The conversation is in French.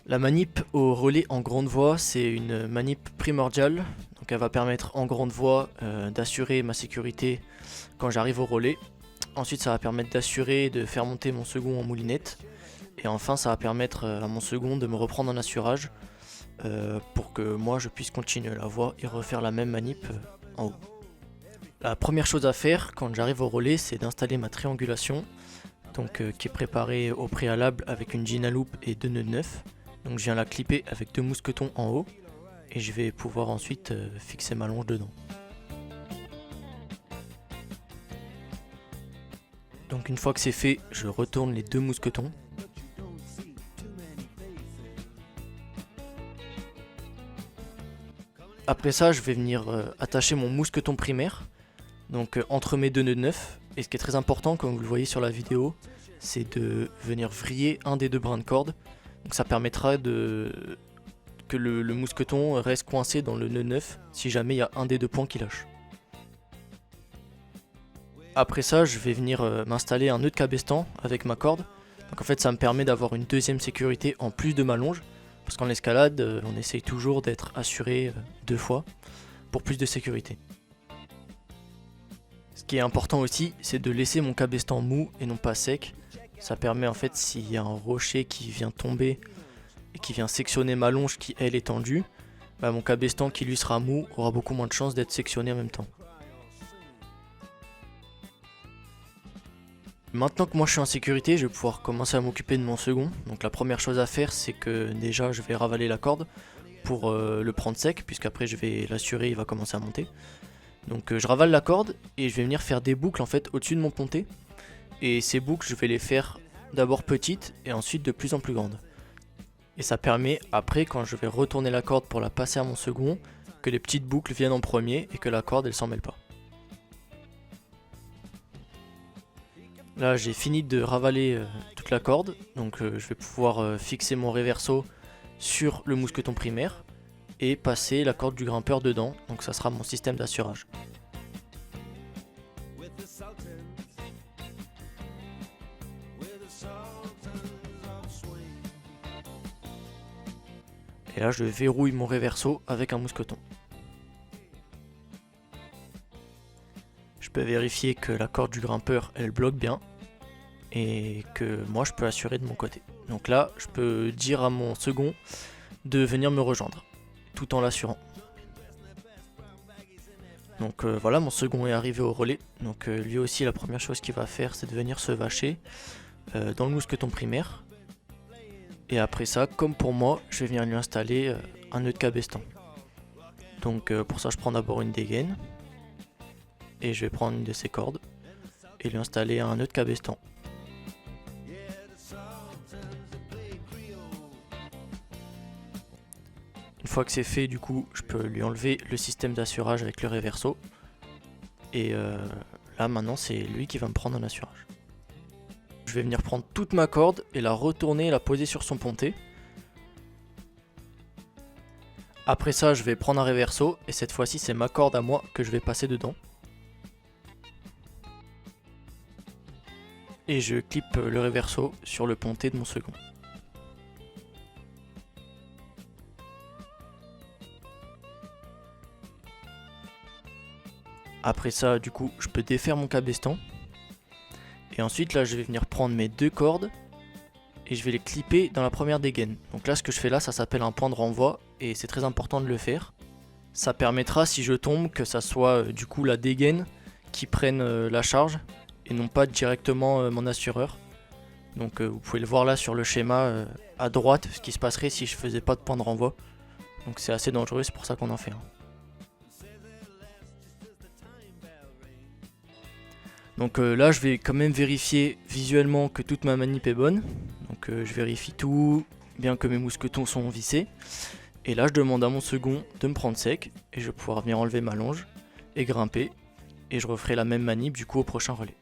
La manip au relais en grande voie, c'est une manip primordiale. Donc elle va permettre en grande voie d'assurer ma sécurité quand j'arrive au relais. Ensuite ça va permettre d'assurer de faire monter mon second en moulinette. Et enfin ça va permettre à mon second de me reprendre en assurage pour que moi je puisse continuer la voie et refaire la même manip en haut. La première chose à faire quand j'arrive au relais, c'est d'installer ma triangulation, donc qui est préparée au préalable avec une Gina Loop et deux nœuds de neuf. Donc je viens la clipper avec deux mousquetons en haut et je vais pouvoir ensuite fixer ma longe dedans. Donc une fois que c'est fait, je retourne les deux mousquetons. Après ça, je vais venir attacher mon mousqueton primaire, donc entre mes deux nœuds de neuf. Et ce qui est très important, comme vous le voyez sur la vidéo, c'est de venir vriller un des deux brins de corde. Donc ça permettra que le mousqueton reste coincé dans le nœud 9 si jamais il y a un des deux points qui lâche. Après ça, je vais venir m'installer un nœud de cabestan avec ma corde. Donc en fait ça me permet d'avoir une deuxième sécurité en plus de ma longe. Parce qu'en escalade, on essaye toujours d'être assuré deux fois pour plus de sécurité. Ce qui est important aussi, c'est de laisser mon cabestan mou et non pas sec. Ça permet en fait, s'il y a un rocher qui vient tomber et qui vient sectionner ma longe qui elle est tendue, bah mon cabestan qui lui sera mou aura beaucoup moins de chances d'être sectionné en même temps. Maintenant que moi je suis en sécurité, je vais pouvoir commencer à m'occuper de mon second. Donc la première chose à faire, c'est que déjà je vais ravaler la corde pour le prendre sec, puisqu'après je vais l'assurer, il va commencer à monter. Donc je ravale la corde et je vais venir faire des boucles en fait au-dessus de mon pontet. Et ces boucles, je vais les faire d'abord petites et ensuite de plus en plus grandes. Et ça permet, après, quand je vais retourner la corde pour la passer à mon second, que les petites boucles viennent en premier et que la corde, elle s'en mêle pas. Là, j'ai fini de ravaler toute la corde, donc je vais pouvoir fixer mon réverso sur le mousqueton primaire et passer la corde du grimpeur dedans, donc ça sera mon système d'assurage. Et là je verrouille mon réverso avec un mousqueton. Je peux vérifier que la corde du grimpeur elle bloque bien et que moi je peux assurer de mon côté. Donc là je peux dire à mon second de venir me rejoindre tout en l'assurant. Donc voilà, mon second est arrivé au relais. Donc lui aussi la première chose qu'il va faire c'est de venir se vacher dans le mousqueton primaire. Et après ça, comme pour moi, je vais venir lui installer un nœud de cabestan. Donc pour ça je prends d'abord une dégaine. Et je vais prendre une de ces cordes et lui installer un nœud de cabestan. Une fois que c'est fait, du coup, je peux lui enlever le système d'assurage avec le réverso. Et là maintenant c'est lui qui va me prendre en assurage. Je vais venir prendre toute ma corde et la retourner et la poser sur son pontet. Après ça, je vais prendre un réverso et cette fois-ci c'est ma corde à moi que je vais passer dedans. Et je clippe le réverso sur le pontet de mon second. Après ça, du coup, je peux défaire mon cabestan. Et ensuite, là, je vais venir prendre mes deux cordes et je vais les clipper dans la première dégaine. Donc là, ce que je fais là, ça s'appelle un point de renvoi et c'est très important de le faire. Ça permettra, si je tombe, que ça soit du coup la dégaine qui prenne la charge et non pas directement mon assureur. Donc vous pouvez le voir là sur le schéma à droite, ce qui se passerait si je faisais pas de point de renvoi. Donc c'est assez dangereux, c'est pour ça qu'on en fait un. Donc là je vais quand même vérifier visuellement que toute ma manip est bonne. Donc je vérifie tout, bien que mes mousquetons sont vissés. Et là je demande à mon second de me prendre sec et je vais pouvoir venir enlever ma longe et grimper. Et je referai la même manip du coup au prochain relais.